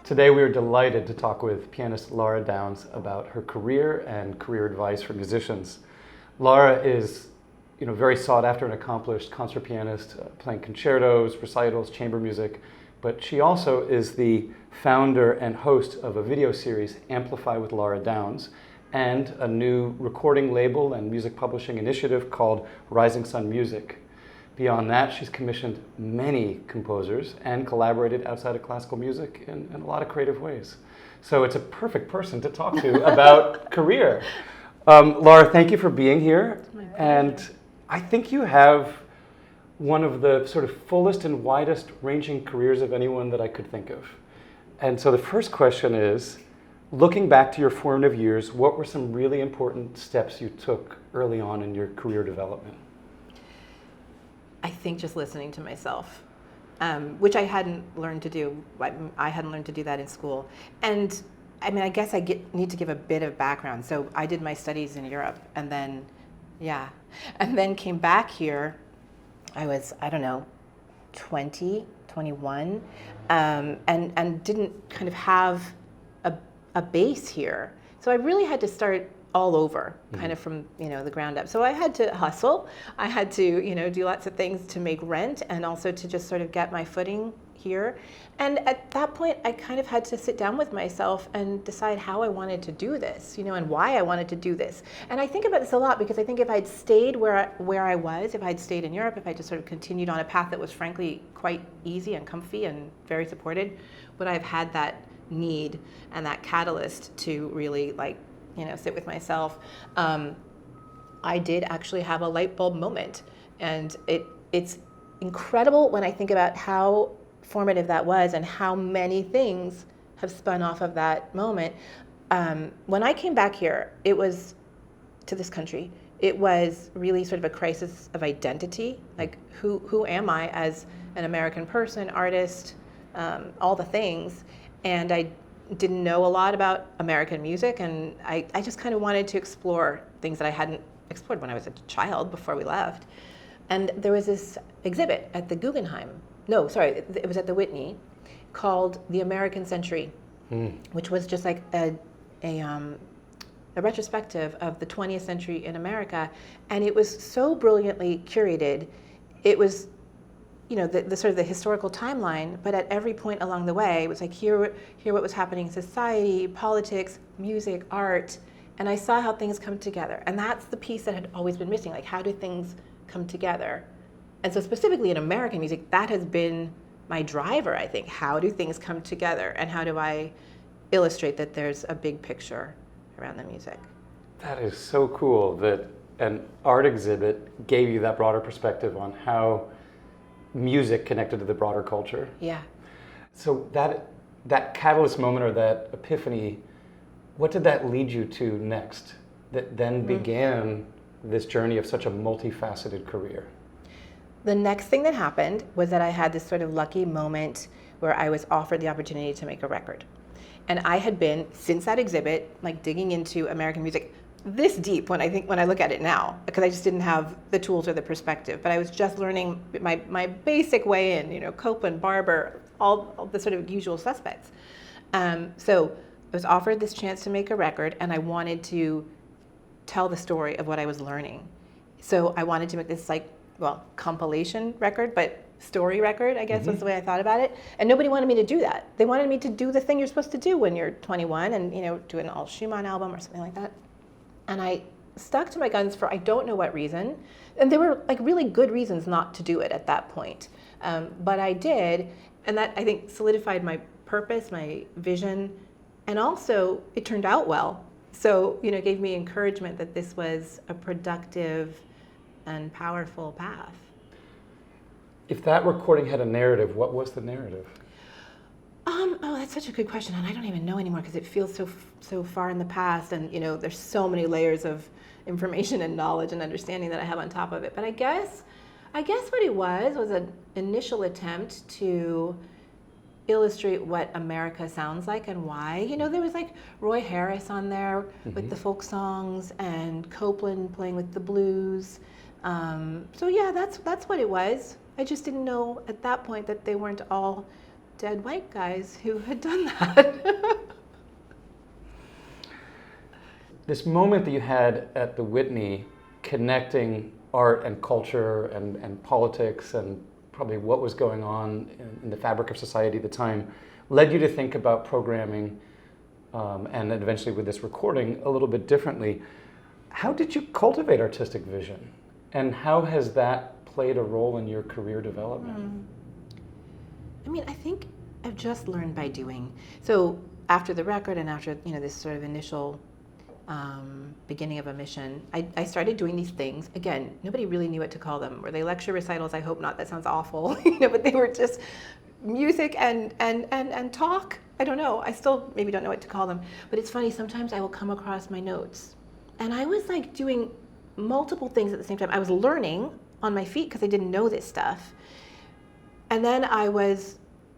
Today we are delighted to talk with pianist Lara Downes about her career and career advice for musicians. Lara is very sought after and accomplished concert pianist, playing concertos, recitals, chamber music, but she also is the founder and host of a video series, Amplify with Lara Downes, and a new recording label and music publishing initiative called Rising Sun Music. Beyond that, she's commissioned many composers and collaborated outside of classical music in a lot of creative ways. So it's a perfect person to talk to about career. Lara, thank you for being here. And I think you have one of the sort of fullest and widest ranging careers of anyone that I could think of. And so the first question is, looking back to your formative years, what were some really important steps you took early on in your career development? I think just listening to myself, which I hadn't learned to do. I hadn't learned to do that in school. And I mean, I guess need to give a bit of background. So I did my studies in Europe and then came back here. I was, 20, 21, and didn't kind of have a base here. So I really had to start all over, kind of from the ground up. So I had to hustle. I had to do lots of things to make rent, and also to just sort of get my footing here. And at that point, I kind of had to sit down with myself and decide how I wanted to do this, and why I wanted to do this. And I think about this a lot because I think if I'd stayed where I was, if I'd stayed in Europe, if I just sort of continued on a path that was frankly quite easy and comfy and very supported, would I have had that need and that catalyst to really sit with myself. I did actually have a light bulb moment, and it's incredible when I think about how formative that was and how many things have spun off of that moment. When I came back here, it was to this country. It was really sort of a crisis of identity, like who am I as an American person, artist, all the things, and I didn't know a lot about American music, and I just kind of wanted to explore things that I hadn't explored when I was a child before we left. And there was this exhibit at the Guggenheim, it was at the Whitney, called The American Century, which was just like a retrospective of the 20th century in America. And it was so brilliantly curated. It was the sort of the historical timeline, but at every point along the way, it was like here what was happening in society, politics, music, art, and I saw how things come together. And that's the piece that had always been missing, like how do things come together? And so specifically in American music, that has been my driver, I think. How do things come together, and how do I illustrate that there's a big picture around the music? That is so cool that an art exhibit gave you that broader perspective on how music connected to the broader culture. Yeah. So that catalyst moment or that epiphany, what did that lead you to next that then began this journey of such a multifaceted career? The next thing that happened was that I had this sort of lucky moment where I was offered the opportunity to make a record. And I had been, since that exhibit, digging into American music this deep when I look at it now, because I just didn't have the tools or the perspective, but I was just learning my basic way in, Copland, Barber, all the sort of usual suspects. So I was offered this chance to make a record, and I wanted to tell the story of what I was learning. So I wanted to make this compilation record, but story record, I guess was the way I thought about it. And nobody wanted me to do that. They wanted me to do the thing you're supposed to do when you're 21 and, do an all Schumann album or something like that. And I stuck to my guns for I don't know what reason. And there were really good reasons not to do it at that point. But I did, and that I think solidified my purpose, my vision, and also it turned out well. So, it gave me encouragement that this was a productive and powerful path. If that recording had a narrative, what was the narrative? That's such a good question, and I don't even know anymore because it feels so far in the past, and there's so many layers of information and knowledge and understanding that I have on top of it. But I guess what it was an initial attempt to illustrate what America sounds like and why. There was Roy Harris on there with the folk songs, and Copland playing with the blues. So yeah, that's what it was. I just didn't know at that point that they weren't all dead white guys who had done that. This moment that you had at the Whitney, connecting art and culture and politics and probably what was going on in the fabric of society at the time, led you to think about programming and then eventually with this recording a little bit differently. How did you cultivate artistic vision? And how has that played a role in your career development? I mean, I think I've just learned by doing. So after the record and after, this sort of initial beginning of a mission, I started doing these things. Again, nobody really knew what to call them. Were they lecture recitals? I hope not. That sounds awful. But they were just music and talk. I don't know. I still maybe don't know what to call them. But it's funny, sometimes I will come across my notes. And I was like doing multiple things at the same time. I was learning on my feet because I didn't know this stuff. And then I was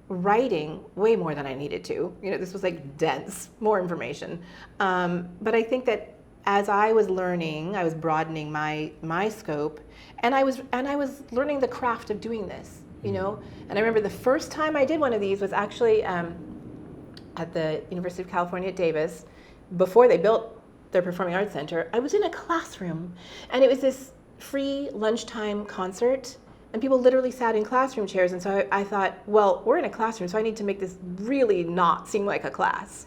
writing way more than I needed to. This was like dense, more information. But I think that as I was learning, I was broadening my scope, and I was learning the craft of doing this. And I remember the first time I did one of these was actually at the University of California at Davis, before they built their Performing Arts Center. I was in a classroom, and it was this free lunchtime concert. And people literally sat in classroom chairs, and so I thought, well, we're in a classroom, so I need to make this really not seem like a class,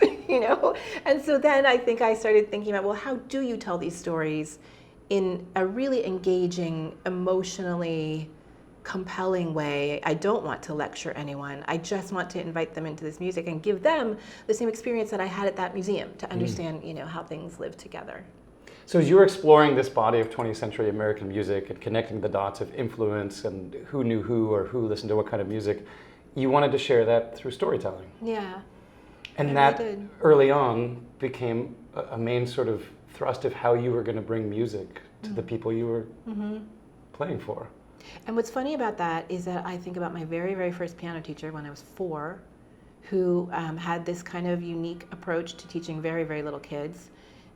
And so then I think I started thinking about, well, how do you tell these stories in a really engaging, emotionally compelling way? I don't want to lecture anyone. I just want to invite them into this music and give them the same experience that I had at that museum to understand, how things live together. So as you were exploring this body of 20th century American music and connecting the dots of influence and who knew who or who listened to what kind of music, you wanted to share that through storytelling. Yeah. And that early on became a main sort of thrust of how you were going to bring music to the people you were playing for. And what's funny about that is that I think about my very, very first piano teacher when I was 4, who had this kind of unique approach to teaching very, very little kids.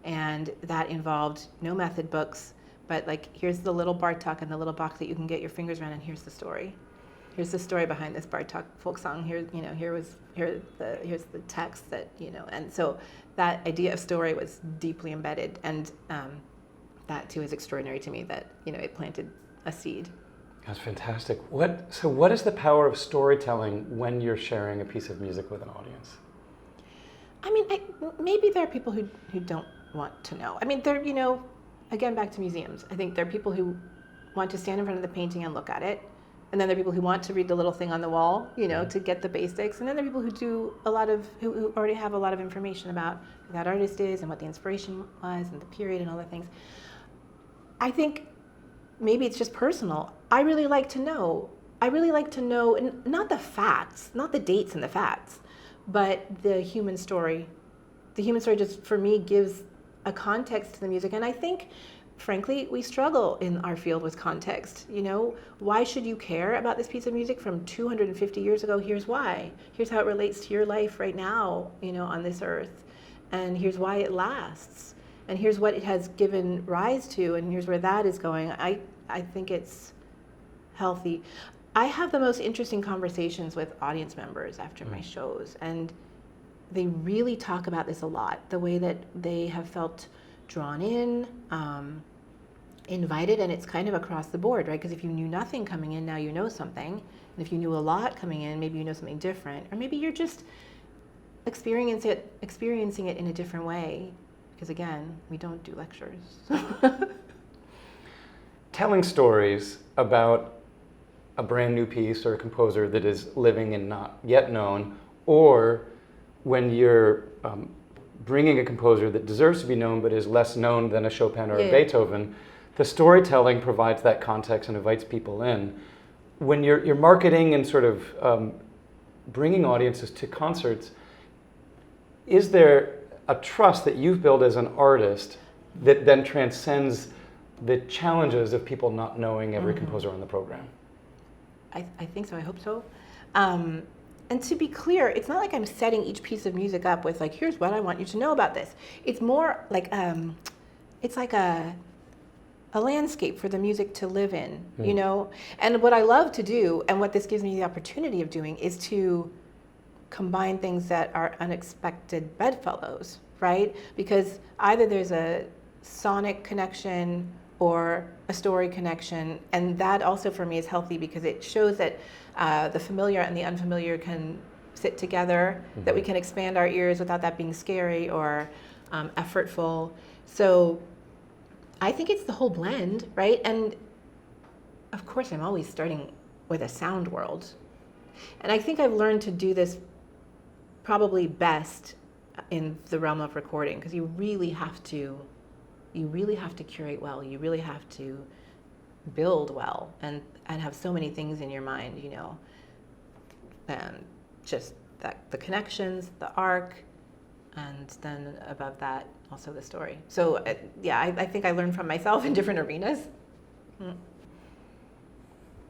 And that involved no method books, but like, here's the little Bartok and the little box that you can get your fingers around, and here's the story. Here's the story behind this Bartok folk song. Here's the text that, and so that idea of story was deeply embedded, and that too is extraordinary to me that, it planted a seed. That's fantastic. What is the power of storytelling when you're sharing a piece of music with an audience? I mean, maybe there are people who don't want to know. I mean, there, again, back to museums. I think there are people who want to stand in front of the painting and look at it. And then there are people who want to read the little thing on the wall, to get the basics. And then there are people who do who already have a lot of information about who that artist is and what the inspiration was and the period and all the things. I think maybe it's just personal. I really like to know, and not the facts, not the dates and the facts, but the human story. The human story just, for me, gives a context to the music. And I think, frankly, we struggle in our field with context. Why should you care about this piece of music from 250 years ago? Here's why. Here's how it relates to your life right now, on this earth. And here's why it lasts. And here's what it has given rise to. And here's where that is going. I think it's healthy. I have the most interesting conversations with audience members after my shows, and they really talk about this a lot, the way that they have felt drawn in, invited, and it's kind of across the board, right? Because if you knew nothing coming in, now you know something. And if you knew a lot coming in, maybe you know something different. Or maybe you're just experiencing it in a different way. Because again, we don't do lectures. Telling stories about a brand new piece or a composer that is living and not yet known, or when you're bringing a composer that deserves to be known but is less known than a Chopin or a Beethoven, the storytelling provides that context and invites people in. When you're marketing and sort of bringing audiences to concerts, is there a trust that you've built as an artist that then transcends the challenges of people not knowing every composer on the program? I think so. I hope so. And to be clear, it's not like I'm setting each piece of music up with like, here's what I want you to know about this. It's more like, it's like a landscape for the music to live in, And what I love to do, and what this gives me the opportunity of doing, is to combine things that are unexpected bedfellows, right? Because either there's a sonic connection or a story connection, and that also for me is healthy because it shows that the familiar and the unfamiliar can sit together, that we can expand our ears without that being scary or effortful. So I think it's the whole blend, right? And of course, I'm always starting with a sound world. And I think I've learned to do this probably best in the realm of recording, because you really have to curate well. You really have to build well and have so many things in your mind, you know, and just that the connections, the arc, and then above that, also the story. So I think I learned from myself in different arenas.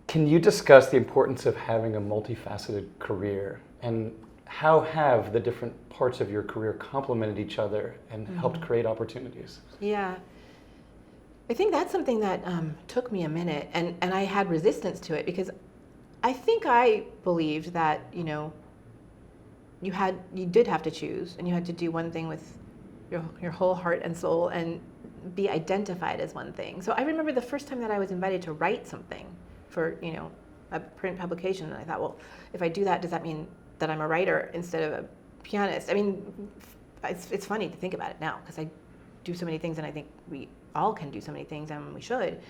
Can you discuss the importance of having a multifaceted career, and how have the different parts of your career complemented each other and helped create opportunities? Yeah. I think that's something that took me a minute, and I had resistance to it, because I think I believed that, you know, you did have to choose, and you had to do one thing with your whole heart and soul and be identified as one thing. So I remember the first time that I was invited to write something for, you know, a print publication, and I thought, well, if I do that, does that mean that I'm a writer instead of a pianist? I mean, it's funny to think about it now, because I do so many things, and I think we all can do so many things, and we should.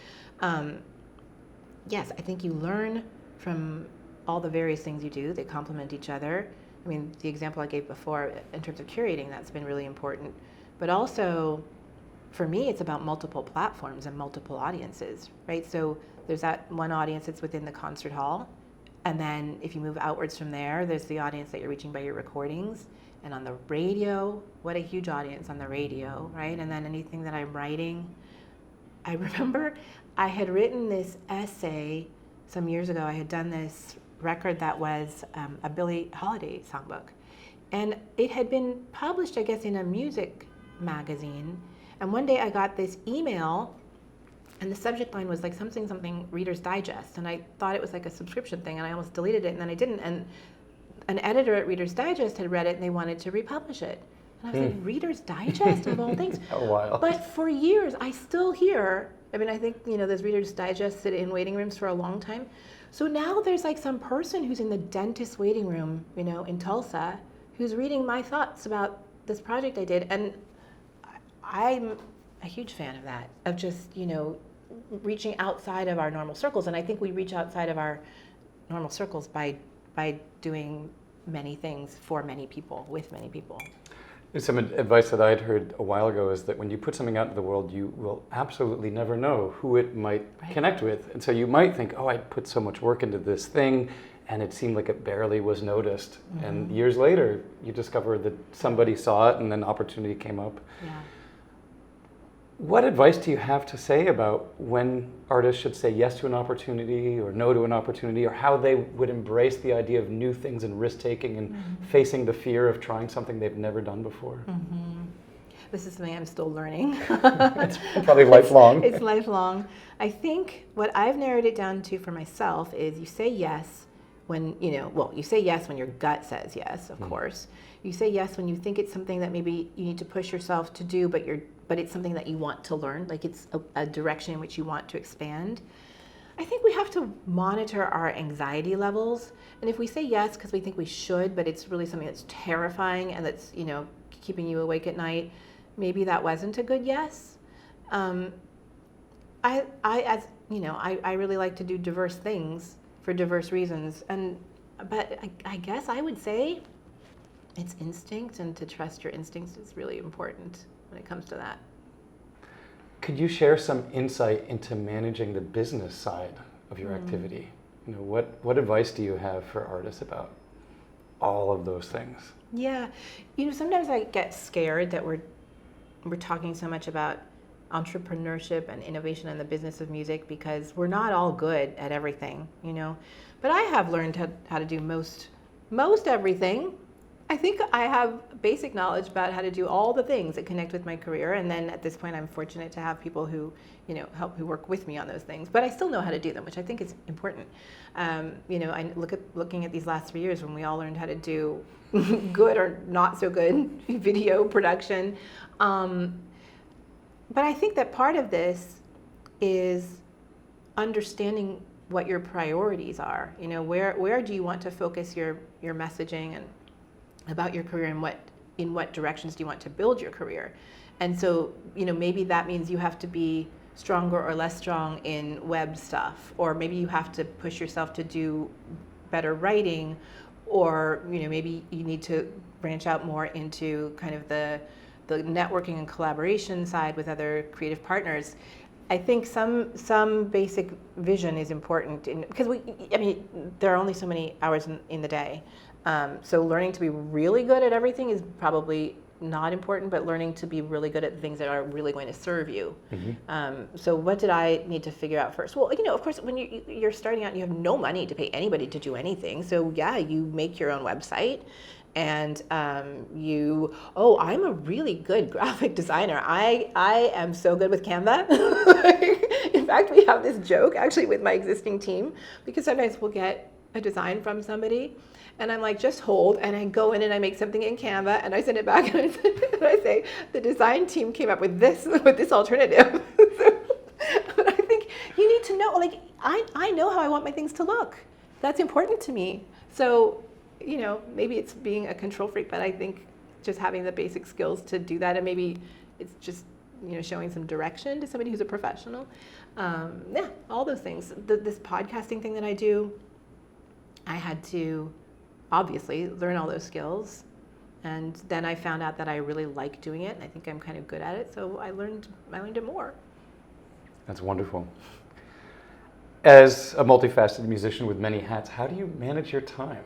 Yes, I think you learn from all the various things you do. They complement each other. I mean, the example I gave before in terms of curating, that's been really important. But also, for me, it's about multiple platforms and multiple audiences, right? So there's that one audience that's within the concert hall. And then if you move outwards from there, there's the audience that you're reaching by your recordings. And on the radio, what a huge audience on the radio, right? And then anything that I'm writing. I remember I had written this essay some years ago. I had done this record that was a Billie Holiday songbook. And it had been published, I guess, in a music magazine. And one day I got this email, and the subject line was like something Reader's Digest. And I thought it was like a subscription thing, and I almost deleted it, and then I didn't. And an editor at Reader's Digest had read it, and they wanted to republish it. And I was like, Reader's Digest of all things? A while. But for years, I still hear, I mean, I think, you know, there's Reader's Digest sit in waiting rooms for a long time. So now there's like some person who's in the dentist waiting room, you know, in Tulsa, who's reading my thoughts about this project I did. And I'm a huge fan of that, of just, you know, reaching outside of our normal circles. And I think we reach outside of our normal circles by doing many things for many people, with many people. Some advice that I'd heard a while ago is that when you put something out into the world, you will absolutely never know who it might connect with. And so you might think, oh, I put so much work into this thing, and it seemed like it barely was noticed. And years later, you discover that somebody saw it, and then opportunity came up. Yeah. What advice do you have to say about when artists should say yes to an opportunity or no to an opportunity, or how they would embrace the idea of new things and risk-taking and facing the fear of trying something they've never done before? This is something I'm still learning. It's probably lifelong. It's lifelong. I think what I've narrowed it down to for myself is you say yes when, you know, well, you say yes when your gut says yes, of course. You say yes when you think it's something that maybe you need to push yourself to do, but it's something that you want to learn, like it's a direction in which you want to expand. I think we have to monitor our anxiety levels. And if we say yes because we think we should, but it's really something that's terrifying and that's, you know, keeping you awake at night, maybe that wasn't a good yes. I really like to do diverse things for diverse reasons. But I guess I would say it's instinct, and to trust your instincts is really important when it comes to that. Could you share some insight into managing the business side of your activity? You know, what advice do you have for artists about all of those things? Yeah, you know, sometimes I get scared that we're talking so much about entrepreneurship and innovation in the business of music, because we're not all good at everything, you know. But I have learned how to do most everything. I think I have basic knowledge about how to do all the things that connect with my career, and then at this point I'm fortunate to have people who, who work with me on those things. But I still know how to do them, which I think is important. I looking at these last 3 years when we all learned how to do good or not so good video production. But I think that part of this is understanding what your priorities are. Where do you want to focus your messaging and about your career, and in what directions do you want to build your career? And so, maybe that means you have to be stronger or less strong in web stuff, or maybe you have to push yourself to do better writing, or maybe you need to branch out more into kind of the networking and collaboration side with other creative partners. I think some basic vision is important because there are only so many hours in the day. So learning to be really good at everything is probably not important, but learning to be really good at the things that are really going to serve you. Mm-hmm. So what did I need to figure out first? Well, of course, when you're starting out and you have no money to pay anybody to do anything. So yeah, you make your own website. And I'm a really good graphic designer. I am so good with Canva. In fact, we have this joke actually with my existing team, because sometimes we'll get a design from somebody and I'm like, just hold, and I go in and I make something in Canva and I send it back and I say, the design team came up with this alternative. But I think you need to know, I know how I want my things to look. That's important to me. So maybe it's being a control freak, but I think just having the basic skills to do that, and maybe it's just, showing some direction to somebody who's a professional. All those things. This podcasting thing that I do, I had to obviously learn all those skills. And then I found out that I really like doing it, and I think I'm kind of good at it. So I learned it more. That's wonderful. As a multifaceted musician with many hats, how do you manage your time?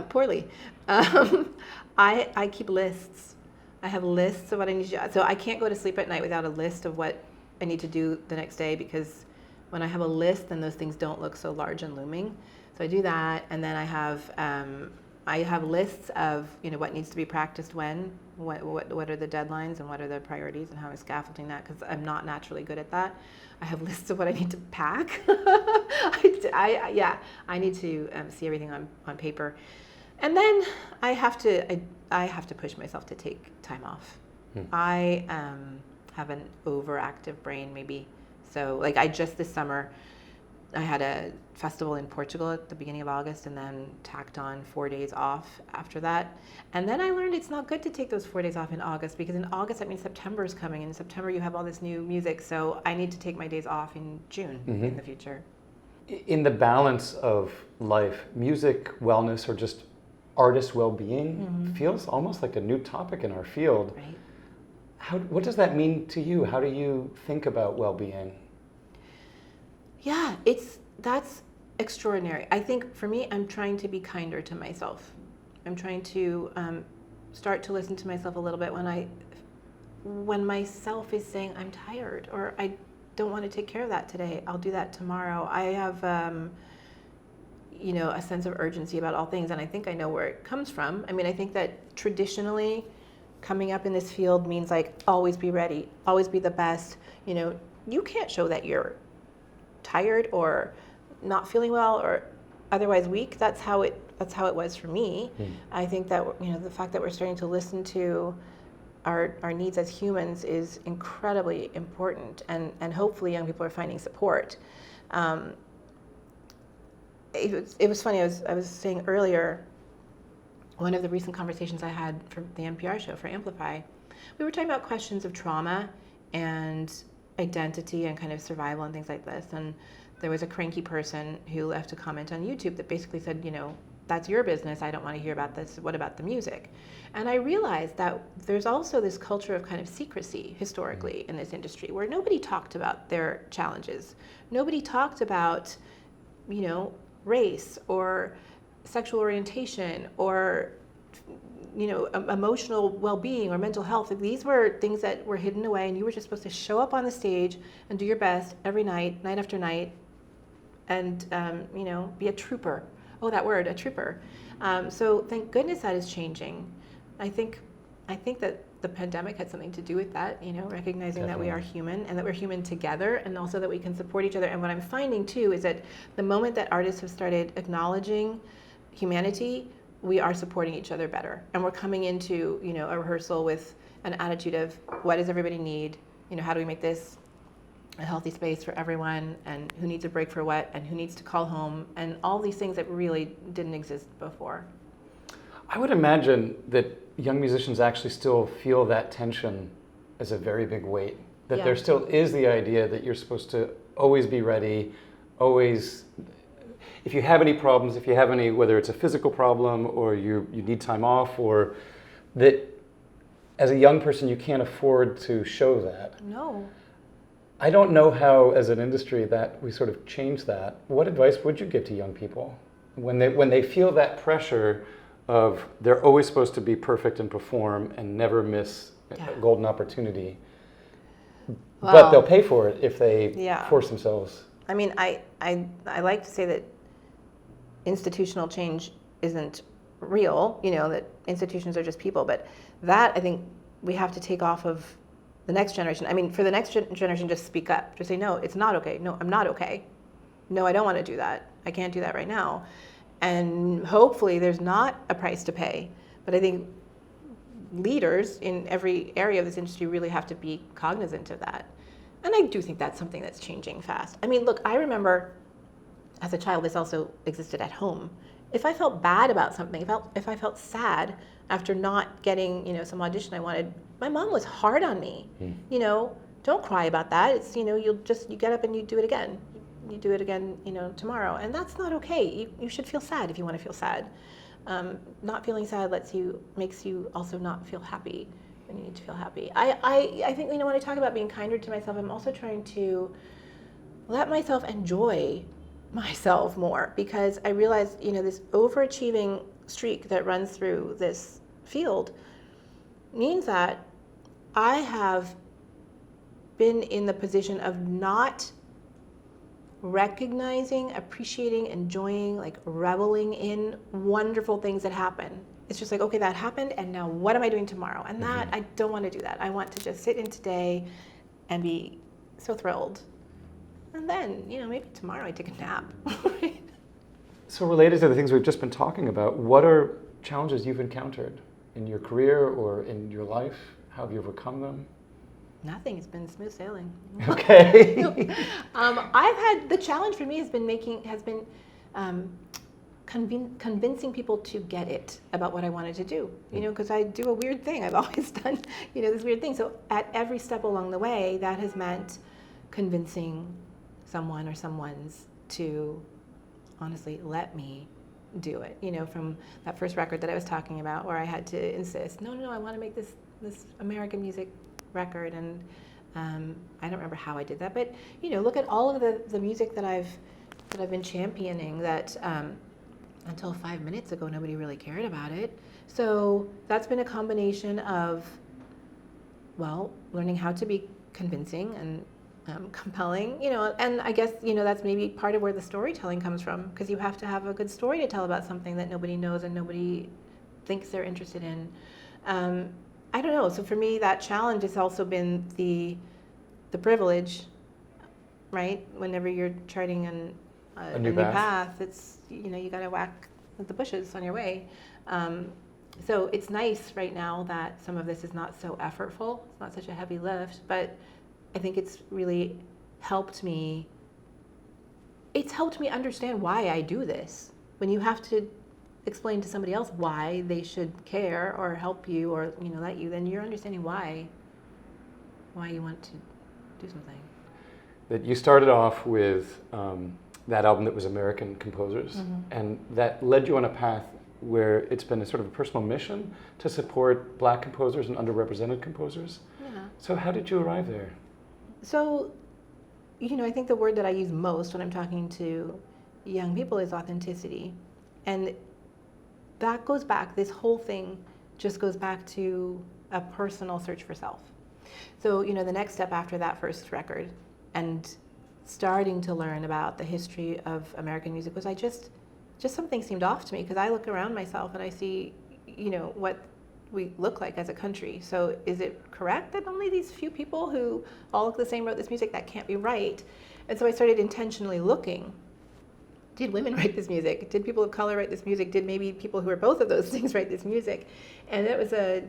Poorly. I keep lists. I have lists of what I need to do. So I can't go to sleep at night without a list of what I need to do the next day, because when I have a list, then those things don't look so large and looming. So I do that, and then I have lists of what needs to be practiced when, what are the deadlines, and what are the priorities, and how I'm scaffolding that, because I'm not naturally good at that. I have lists of what I need to pack. I need to see everything on paper, and then I have to push myself to take time off. I have an overactive brain, maybe. So I just this summer, I had a festival in Portugal at the beginning of August, and then tacked on 4 days off after that. And then I learned it's not good to take those 4 days off in August, because in August that means September is coming. And in September you have all this new music. So I need to take my days off in June in the future. In the balance of life, music wellness, or just artist well-being feels almost like a new topic in our field. Right. What does that mean to you? How do you think about well-being? Yeah, that's extraordinary. I think for me, I'm trying to be kinder to myself. I'm trying to start to listen to myself a little bit when myself is saying I'm tired, or I don't want to take care of that today. I'll do that tomorrow. I have a sense of urgency about all things, and I think I know where it comes from. I think that traditionally, coming up in this field means always be ready, always be the best. You can't show that you're tired or not feeling well or otherwise weak. That's how it was for me. I think that the fact that we're starting to listen to our needs as humans is incredibly important, and hopefully young people are finding support. It was funny. I was saying earlier, one of the recent conversations I had for the NPR show for Amplify, we were talking about questions of trauma and identity and kind of survival and things like this. And there was a cranky person who left a comment on YouTube that basically said, that's your business. I don't want to hear about this. What about the music? And I realized that there's also this culture of kind of secrecy historically in this industry, where nobody talked about their challenges. Nobody talked about, race or sexual orientation or emotional well-being or mental health. These were things that were hidden away, and you were just supposed to show up on the stage and do your best every night after night, and be a trooper oh, that word, a trooper. So thank goodness that is changing. I think that the pandemic had something to do with that, recognizing that we are human and that we're human together, and also that we can support each other. And what I'm finding too is that the moment that artists have started acknowledging humanity, we are supporting each other better. And we're coming into, a rehearsal with an attitude of what does everybody need? How do we make this a healthy space for everyone, and who needs a break for what, and who needs to call home, and all these things that really didn't exist before. I would imagine that young musicians actually still feel that tension as a very big weight, that there still is the idea that you're supposed to always be ready, always, if you have any problems, whether it's a physical problem or you need time off, or that as a young person you can't afford to show that. No. I don't know how, as an industry, that we sort of change that. What advice would you give to young people when they feel that pressure of they're always supposed to be perfect and perform and never miss a golden opportunity, but they'll pay for it if they force themselves? I mean, I like to say that institutional change isn't real, that institutions are just people, but that I think we have to take off of the next generation. I mean, for the next generation, just speak up. Just say, no, it's not okay. No, I'm not okay. No, I don't want to do that. I can't do that right now. And hopefully there's not a price to pay. But I think leaders in every area of this industry really have to be cognizant of that. And I do think that's something that's changing fast. I mean, look, I remember as a child, this also existed at home. If I felt bad about something, if I felt sad after not getting, some audition I wanted, my mom was hard on me. Don't cry about that. It's, you get up and you do it again. You do it again, tomorrow. And that's not okay. You should feel sad if you want to feel sad. Not feeling sad makes you also not feel happy when you need to feel happy. I think, when I talk about being kinder to myself, I'm also trying to let myself enjoy myself more, because I realized, this overachieving streak that runs through this field means that I have been in the position of not recognizing, appreciating, enjoying, reveling in wonderful things that happen. It's just okay, that happened, and now what am I doing tomorrow? And that, I don't want to do that. I want to just sit in today and be so thrilled. And then, maybe tomorrow I take a nap. So related to the things we've just been talking about, what are challenges you've encountered in your career or in your life? How have you overcome them? Nothing. It's been smooth sailing. Okay. I've had, the challenge for me has been convincing people to get it about what I wanted to do. Because I do a weird thing. I've always done, this weird thing. So at every step along the way, that has meant convincing someone or someone's to honestly let me do it. From that first record that I was talking about, where I had to insist, no, I want to make this American music record. And I don't remember how I did that, but look at all of the music that I've been championing that until 5 minutes ago nobody really cared about it. So that's been a combination of learning how to be convincing and compelling, and I guess, that's maybe part of where the storytelling comes from, because you have to have a good story to tell about something that nobody knows and nobody thinks they're interested in. I don't know. So for me, that challenge has also been the privilege, right? Whenever you're charting a new path, it's, you got to whack the bushes on your way. So it's nice right now that some of this is not so effortful. It's not such a heavy lift, but I think it's really helped me. It's helped me understand why I do this. When you have to explain to somebody else why they should care or help you or let you, then you're understanding why you want to do something. That you started off with that album that was American composers, and that led you on a path where it's been a sort of a personal mission to support Black composers and underrepresented composers. Yeah. So how did you arrive there? So, I think the word that I use most when I'm talking to young people is authenticity. And that goes back, this whole thing just goes back to a personal search for self. So, the next step after that first record and starting to learn about the history of American music was I just something seemed off to me, because I look around myself and I see, what we look like as a country. So is it correct that only these few people who all look the same wrote this music? That can't be right. And so I started intentionally looking. Did women write this music? Did people of color write this music? Did maybe people who are both of those things write this music? And it was a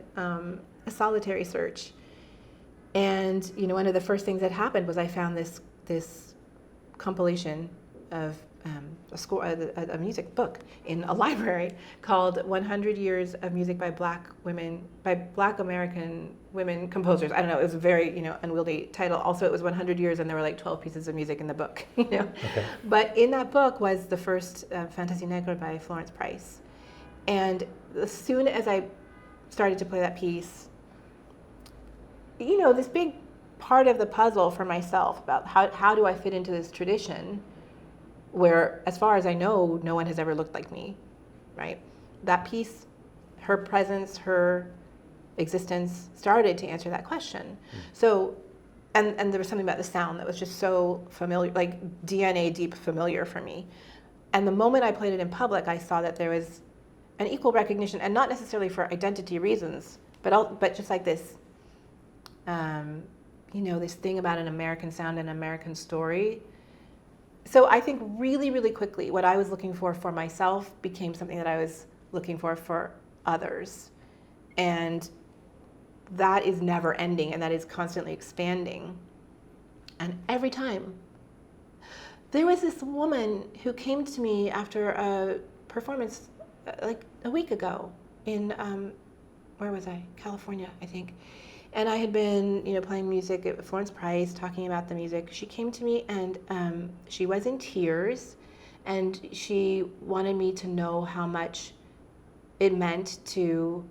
solitary search. And one of the first things that happened was I found this compilation of a music book in a library called 100 Years of Music by Black American Women Composers. I don't know, it was a very, unwieldy title. Also, it was 100 years, and there were like 12 pieces of music in the book, Okay. But in that book was the first Fantasy Negre by Florence Price. And as soon as I started to play that piece, this big part of the puzzle for myself about how do I fit into this tradition where, as far as I know, no one has ever looked like me, right? That piece, her presence, her existence started to answer that question. So, and there was something about the sound that was just so familiar, like DNA deep familiar for me. And the moment I played it in public, I saw that there was an equal recognition, and not necessarily for identity reasons, but just like this, this thing about an American sound and an American story. So I think really, really quickly, what I was looking for myself became something that I was looking for others. And that is never ending, and that is constantly expanding. And every time, there was this woman who came to me after a performance like a week ago in, where was I? California, I think. And I had been, playing music at Florence Price, talking about the music. She came to me, and she was in tears, and she wanted me to know how much it meant to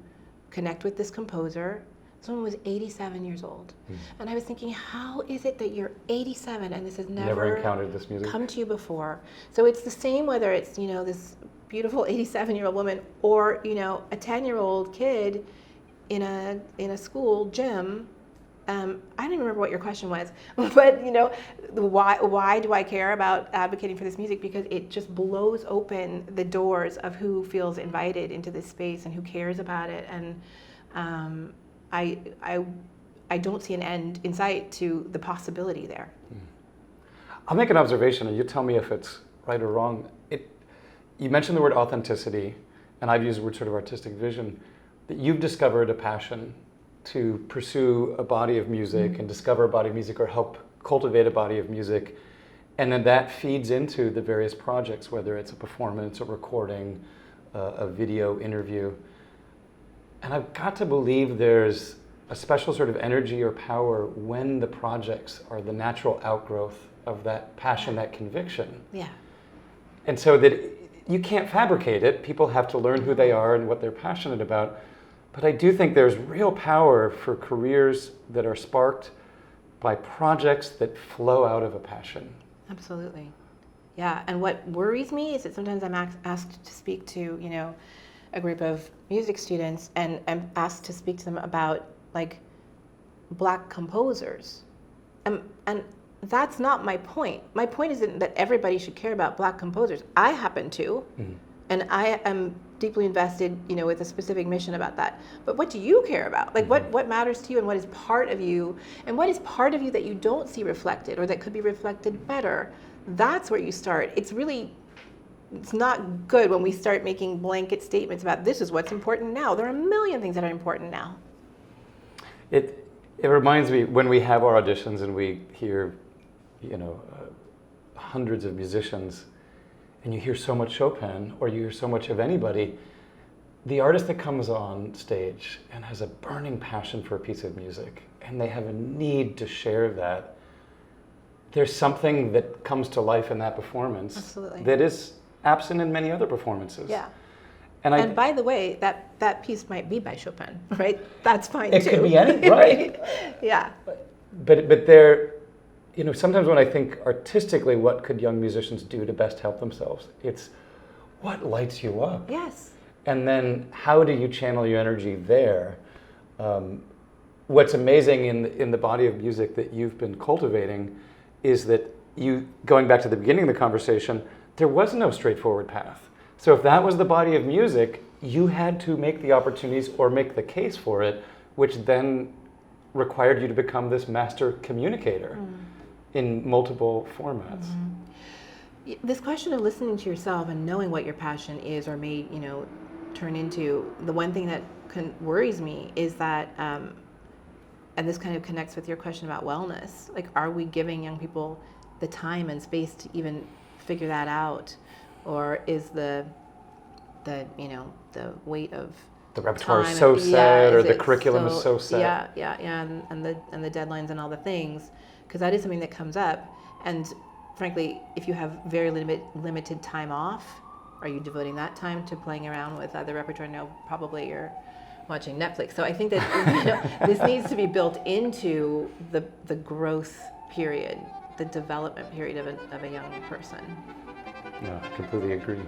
connect with this composer. This woman was 87 years old. And I was thinking, how is it that you're 87 and this has never encountered this music come to you before? So it's the same whether it's, this beautiful 87-year-old woman or, a 10-year-old kid in a school gym. I don't even remember what your question was, but why do I care about advocating for this music? Because it just blows open the doors of who feels invited into this space and who cares about it. And I don't see an end in sight to the possibility there. I'll make an observation, and you tell me if it's right or wrong. You mentioned the word authenticity, and I've used the word sort of artistic vision. That you've discovered a passion to pursue a body of music and discover a body of music or help cultivate a body of music. And then that feeds into the various projects, whether it's a performance, a recording, a video interview. And I've got to believe there's a special sort of energy or power when the projects are the natural outgrowth of that passion, that conviction. Yeah. And so that you can't fabricate it. People have to learn who they are and what they're passionate about. But I do think there's real power for careers that are sparked by projects that flow out of a passion. Absolutely. Yeah, and what worries me is that sometimes I'm asked to speak to, a group of music students, and I'm asked to speak to them about, like, Black composers. And that's not my point. My point isn't that everybody should care about Black composers. I happen to, and I am deeply invested, with a specific mission about that. But what do you care about? Like, what matters to you, and what is part of you, and what is part of you that you don't see reflected or that could be reflected better? That's where you start. It's not good when we start making blanket statements about this is what's important now. There are a million things that are important now. It reminds me when we have our auditions and we hear, hundreds of musicians, and you hear so much Chopin, or you hear so much of anybody, the artist that comes on stage and has a burning passion for a piece of music, and they have a need to share that, there's something that comes to life in that performance. Absolutely. That is absent in many other performances. Yeah. And by the way, that piece might be by Chopin, right? That's fine it too. It could be any, right? Yeah. But there, sometimes when I think artistically, what could young musicians do to best help themselves? It's what lights you up. Yes. And then how do you channel your energy there? What's amazing in the body of music that you've been cultivating is that going back to the beginning of the conversation, there was no straightforward path. So if that was the body of music, you had to make the opportunities or make the case for it, which then required you to become this master communicator in multiple formats. This question of listening to yourself and knowing what your passion is or may, turn into, the one thing that worries me is that, and this kind of connects with your question about wellness, like, are we giving young people the time and space to even figure that out? Or is the weight of the repertoire time is so set, or the it curriculum is so set. And the deadlines and all the things, because that is something that comes up. And frankly, if you have very limited time off, are you devoting that time to playing around with other repertoire? No, probably you're watching Netflix. So I think that this needs to be built into the growth period, the development period of a young person. No, I completely agree.